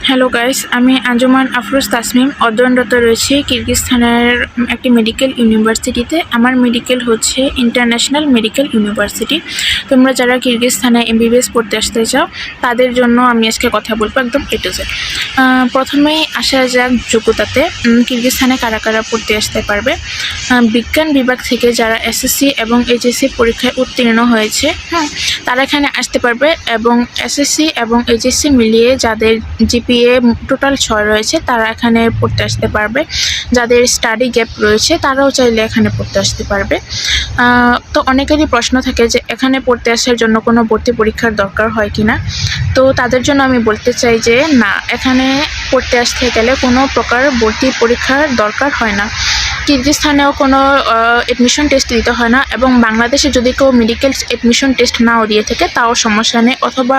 Hello guys, আমি আঞ্জুমান আফরোজ তাসমিম অধ্যয়নরত রয়েছি কিরগিজস্তানের একটি মেডিকেল ইউনিভার্সিটিতে। আমার মেডিকেল হচ্ছে ইন্টারন্যাশনাল মেডিকেল ইউনিভার্সিটি। তোমরা যারা কিরগিজস্তানে এমবিবিএস পড়তে আসতে চাও তাদের জন্য আমি আজকে কথা বলবো একদম এ টু জেড। প্রথমেই আসা যাক যোগ্যতাতে। কিরগিজস্তানে কারা কারা পড়তে আসতে পারবে? বিজ্ঞান বিভাগ থেকে যারা এসএসসি এবং এইচএসসি পরীক্ষায় উত্তীর্ণ হয়েছে তারা এখানে আসতে পারবে, এবং এসএসসি এবং এইচএসসি মিলিয়ে যাদের জিপিএ টোটাল 6 রয়েছে তারা এখানে পড়তে আসতে পারবে। যাদের স্টাডি গ্যাপ রয়েছে তারাও চাইলে এখানে পড়তে আসতে পারবে। তো অনেকেরই প্রশ্ন থাকে যে এখানে পড়তে আসার জন্য কোনো ভর্তি পরীক্ষার দরকার হয় কি না। তো তাদের জন্য আমি বলতে চাই যে না, এখানে পড়তে আসতে গেলে কোনো প্রকার ভর্তি পরীক্ষার দরকার হয় না। কিরগিজস্তানেও কোনো অ্যাডমিশন টেস্ট দিতে হয় না, এবং বাংলাদেশে যদি কেউ মেডিকেল অ্যাডমিশন টেস্ট নাও দিয়ে থাকে তাও সমস্যা নেই, অথবা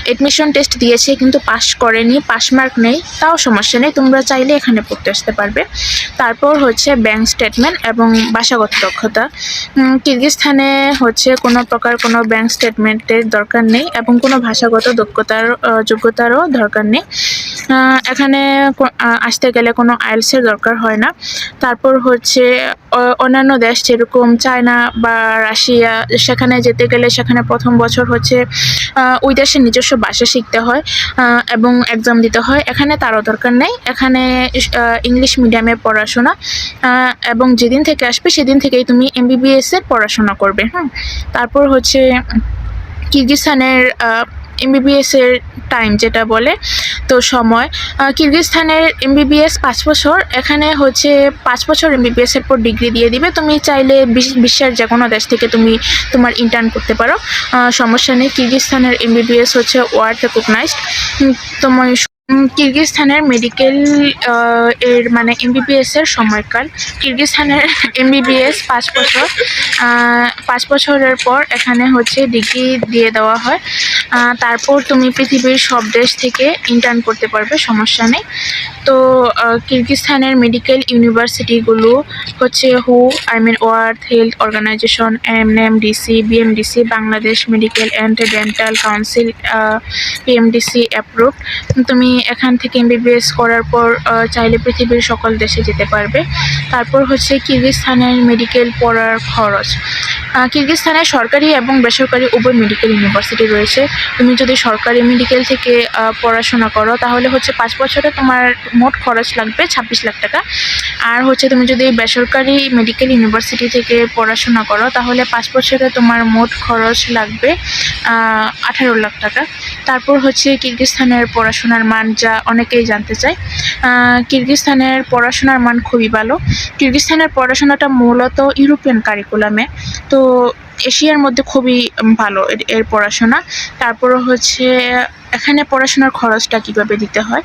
অ্যাডমিশন টেস্ট দিয়েছে কিন্তু পাস করেনি, পাস মার্ক নেই, তাও সমস্যা নেই, তোমরা চাইলে এখানে পড়তে আসতে পারবে। তারপর হচ্ছে ব্যাংক স্টেটমেন্ট এবং ভাষাগত দক্ষতা। কিরগিজস্তানে হচ্ছে কোনো প্রকার কোনো ব্যাংক স্টেটমেন্টের দরকার নেই এবং কোনো ভাষাগত যোগ্যতারও দরকার নেই। এখানে আসতে গেলে কোনো আইএলটিএস দরকার হয় না। তারপর হচ্ছে অন্যান্য দেশ যেরকম চায়না বা রাশিয়া, সেখানে যেতে গেলে সেখানে প্রথম বছর হচ্ছে ওই দেশের নিজস্ব ভাষা শিখতে হয় এবং এক্সাম দিতে হয়। এখানে তারও দরকার নেই, এখানে ইংলিশ মিডিয়ামে পড়াশোনা, এবং যেদিন থেকে আসবে সেদিন থেকেই তুমি এমবিবিএস এর পড়াশোনা করবে। তারপর হচ্ছে কিরগিজস্তানের এমবিবিএস এর টাইম যেটা বলে, তো সময়, কিরগিজস্তানের এমবিবিএস 5 বছর, এখানে হচ্ছে 5 বছর এমবিবিএস এর পর ডিগ্রি দিয়ে দিবে। তুমি চাইলে বিশ্বের যে কোনো দেশ থেকে তুমি তোমার ইন্টার্ন করতে পারো, সমস্যা নেই। কিরগিজস্তানের এমবিবিএস হচ্ছে ওয়ার্ল্ড রেকগনাইজড। তোমার কিরগিজস্তানের মেডিকেল এর মানে এমবিবিএস এর সময়কাল, কিরগিজস্তানের এমবিবিএস 5 বছর, 5 বছরের পর এখানে হচ্ছে ডিগ্রি দিয়ে দেওয়া হয়। তারপর তুমি পৃথিবীর সব দেশ থেকে ইন্টার্ন করতে পারবে, সমস্যা নেই। তো কিরগিজস্তানের মেডিকেল ইউনিভার্সিটিগুলো হচ্ছে World Health Organization, MMDC, BMDC, Bangladesh Medical and Dental Council, PMDC approved. তুমি এখান থেকে এমবিবিএস করার পর চাইলে পৃথিবীর সকল দেশে যেতে পারবে। তারপর হচ্ছে কিরগিজস্তানের মেডিকেল পড়ার খরচ। কিরগিজস্তানে সরকারি এবং বেসরকারি উভয় মেডিকেল ইউনিভার্সিটি রয়েছে। তুমি যদি সরকারি মেডিকেল থেকে পড়াশোনা করো তাহলে হচ্ছে 5 বছরে তোমার মোট খরচ লাগবে 26 লাখ টাকা। আর হচ্ছে তুমি যদি বেসরকারি মেডিকেল ইউনিভার্সিটি থেকে পড়াশোনা করো তাহলে 5 বছরে তোমার মোট খরচ লাগবে 18 লাখ টাকা। তারপর হচ্ছে কিরগিজস্তানের পড়াশোনার মান, যা অনেকেই জানতে চায়। কিরগিজস্তানের পড়াশোনার মান খুবই ভালো। কিরগিজস্তানের পড়াশোনাটা মূলত ইউরোপিয়ান কারিকুলামে, তো এশিয়ার মধ্যে খুবই ভালো এর পড়াশোনা। তারপর হচ্ছে এখানে পড়াশোনার খরচটা কিভাবে দিতে হয়।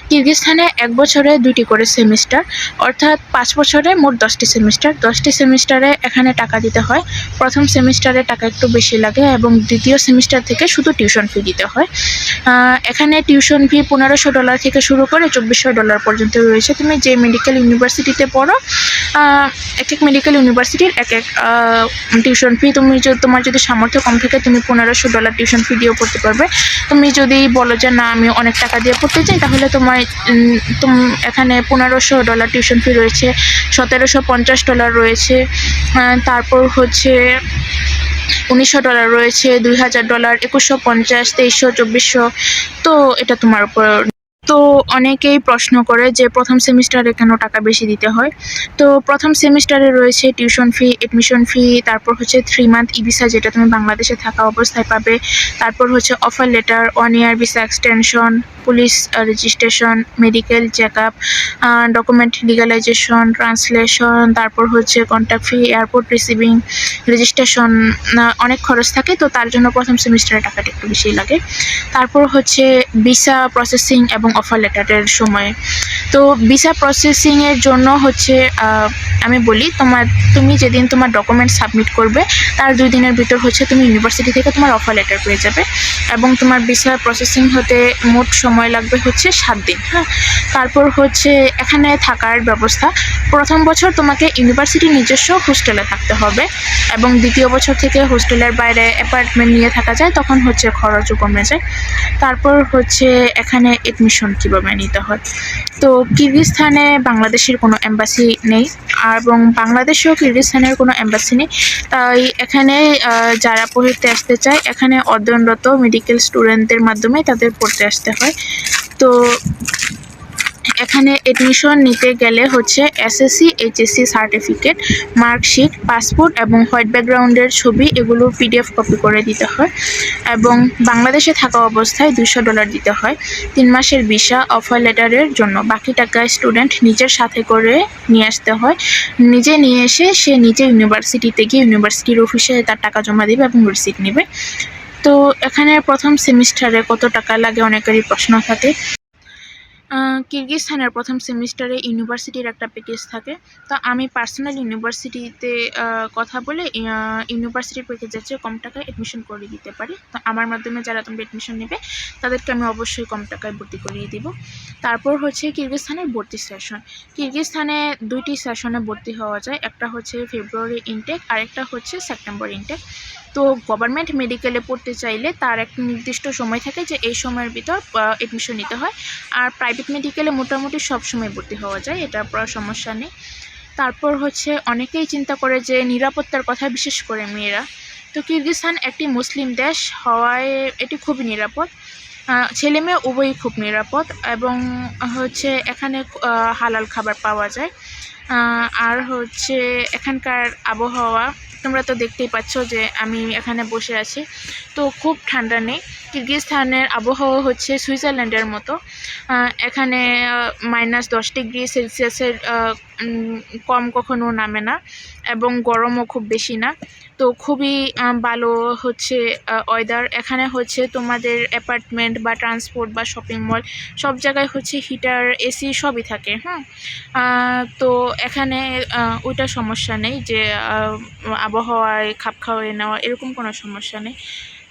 কিরগিজস্তানে 1 বছরে 2টি করে সেমিস্টার, অর্থাৎ 5 বছরে মোট 10টি সেমিস্টার। 10টি সেমিস্টারে এখানে টাকা দিতে হয়। প্রথম সেমিস্টারে টাকা একটু বেশি লাগে এবং দ্বিতীয় সেমিস্টার থেকে শুধু টিউশন ফি দিতে হয়। এখানে টিউশন ফি $1500 থেকে শুরু করে $2400 পর্যন্ত রয়েছে। তুমি যে মেডিকেল ইউনিভার্সিটিতে পড়ো, এক এক মেডিকেল ইউনিভার্সিটির এক এক টিউশন ফি। তোমার যদি সামর্থ্য কম থাকে তুমি $1500 টিউশন ফি দিয়েও পড়তে পারবে। তুমি যদি বলো যে না, আমি অনেক টাকা দিয়ে পড়তে চাই, তাহলে এখানে $1500 টিউশন ফি রয়েছে, $1750 রয়েছে, তারপর হচ্ছে $1900 রয়েছে, $2000, $2150, $2300, $2400। তো এটা তোমার উপর। তো অনেকেই প্রশ্ন করে যে প্রথম সেমিস্টারে কেন টাকা বেশি দিতে হয়। তো প্রথম সেমিস্টারে রয়েছে টিউশন ফি, এডমিশন ফি, তারপর হচ্ছে 3 মান্থ ই ভিসা যেটা তুমি বাংলাদেশে থাকা অবস্থায় পাবে, তারপর হচ্ছে offer letter, 1 year visa extension, police registration, medical check up, document legalisation, translation, তারপর হচ্ছে contact fee, airport receiving, registration, অনেক খরচ থাকে। তো তার জন্য প্রথম সেমিস্টারে টাকাটা একটু বেশি লাগে। তারপর হচ্ছে ভিসা প্রসেসিং এবং অফার লেটারের সময়। তো ভিসা প্রসেসিংয়ের জন্য হচ্ছে আমি বলি, তুমি যেদিন তোমার ডকুমেন্ট সাবমিট করবে তার 2 দিনের ভিতর হচ্ছে তুমি ইউনিভার্সিটি থেকে তোমার অফার লেটার পেয়ে যাবে, এবং তোমার ভিসা প্রসেসিং হতে মোট সময় লাগবে হচ্ছে 7 দিন। তারপর হচ্ছে এখানে থাকার ব্যবস্থা। প্রথম বছর তোমাকে ইউনিভার্সিটির নিজস্ব হোস্টেলে থাকতে হবে, এবং দ্বিতীয় বছর থেকে হোস্টেলের বাইরে অ্যাপার্টমেন্ট নিয়ে থাকা যায়, তখন হচ্ছে খরচও কমে যায়। তারপর হচ্ছে এখানে অ্যাডমিশন অ্যাডমিশন কীভাবে নিতে হয়। তো কিরগিজস্তানে বাংলাদেশের কোনো এম্বাসি নেই এবং বাংলাদেশেও কিরগিজস্তানের কোনো এম্বাসি নেই। তাই এখানে যারা পড়তে আসতে চায় এখানে অধ্যয়নরত মেডিকেল স্টুডেন্টদের মাধ্যমে তাদের পড়তে আসতে হয়। তো এখানে এডমিশন নিতে গেলে হচ্ছে SSC HSC certificate, marksheet, passport এবং হোয়াইট ব্যাকগ্রাউন্ডের ছবি এগুলো পিডিএফ কপি করে দিতে হয় এবং বাংলাদেশে থাকা অবস্থায় $200 দিতে হয় 3 মাসের ভিসা অফার লেটারের জন্য। বাকি টাকা স্টুডেন্ট নিজের সাথে করে নিয়ে আসতে হয়। নিজে নিয়ে এসে সে নিজে ইউনিভার্সিটিতে গিয়ে ইউনিভার্সিটির অফিসে তার টাকা জমা দেবে এবং রিসিট নেবে। তো এখানে প্রথম সেমিস্টারে কত টাকা লাগে অনেকেরই প্রশ্ন থাকে। কিরগিজস্তানের প্রথম সেমিস্টারে ইউনিভার্সিটির একটা প্যাকেজ থাকে। তো আমি পার্সোনাল ইউনিভার্সিটিতে কথা বলে ইউনিভার্সিটির প্যাকেজের চেয়ে কম টাকায় অ্যাডমিশন করিয়ে দিতে পারি। তো আমার মাধ্যমে যারা তোমরা অ্যাডমিশন নেবে তাদেরকে আমি অবশ্যই কম টাকায় ভর্তি করিয়ে দিব। তারপর হচ্ছে কিরগিজস্তানের ভর্তি সেশন। কিরগিজস্তানে 2টি সেশনে ভর্তি হওয়া যায়, একটা হচ্ছে ফেব্রুয়ারি ইনটেক আর একটা হচ্ছে সেপ্টেম্বর ইনটেক। তো গভর্নমেন্ট মেডিকেলে পড়তে চাইলে তার একটা নির্দিষ্ট সময় থাকে যে এই সময়ের ভিতর অ্যাডমিশন নিতে হয়। আর প্রাইভেট মেডিকেলে মোটামুটি সব সময় ভর্তি হওয়া যায়, এটা পড়ার সমস্যা নেই। তারপর হচ্ছে অনেকেই চিন্তা করে যে নিরাপত্তার কথা, বিশেষ করে মেয়েরা। তো কিরগিজস্তান একটি মুসলিম দেশ হওয়ায় এটি খুবই নিরাপদ, ছেলে মেয়ে উভয়ই খুব নিরাপদ এবং হচ্ছে এখানে হালাল খাবার পাওয়া যায়। আর হচ্ছে এখানকার আবহাওয়া তোমরা তো দেখতেই পাচ্ছ যে আমি এখানে বসে আছি, তো খুব ঠান্ডা নেই। কিরগিজস্তানের আবহাওয়া হচ্ছে সুইজারল্যান্ডের মতো, এখানে -10°C কম কখনো নামে না এবং গরমও খুব বেশি না। তো খুবই ভালো হচ্ছে ওয়েদার। এখানে হচ্ছে তোমাদের অ্যাপার্টমেন্ট বা ট্রান্সপোর্ট বা শপিং মল সব জায়গায় হচ্ছে হিটার, এসি সবই থাকে। তো এখানে ওইটা সমস্যা নেই যে আবহাওয়ায় খাপ খাওয়াই নেওয়া এরকম কোনো সমস্যা নেই।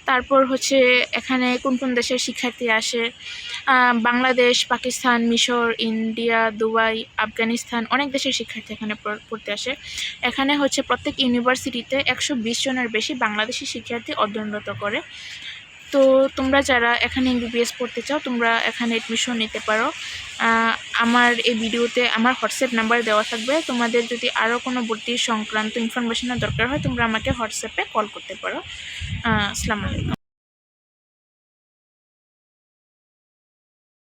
তারপর হচ্ছে এখানে কোন কোন দেশের শিক্ষার্থী আসে, বাংলাদেশ, পাকিস্তান, মিশর, ইন্ডিয়া, দুবাই, আফগানিস্তান অনেক দেশের শিক্ষার্থী এখানে পড়তে আসে। এখানে হচ্ছে প্রত্যেক ইউনিভার্সিটিতে 120 জনের বেশি বাংলাদেশি শিক্ষার্থী অধ্যয়নরত করে। তো তোমরা যারা এখানে এমবিবিএস পড়তে চাও তোমরা এখানে অ্যাডমিশন নিতে পারো। আমার এই ভিডিওতে আমার হোয়াটসঅ্যাপ নাম্বার দেওয়া থাকবে। তোমাদের যদি আরও কোনো ভর্তি সংক্রান্ত ইনফরমেশনের দরকার হয় তোমরা আমাকে হোয়াটসঅ্যাপে কল করতে পারো। আসসালামু আলাইকুম।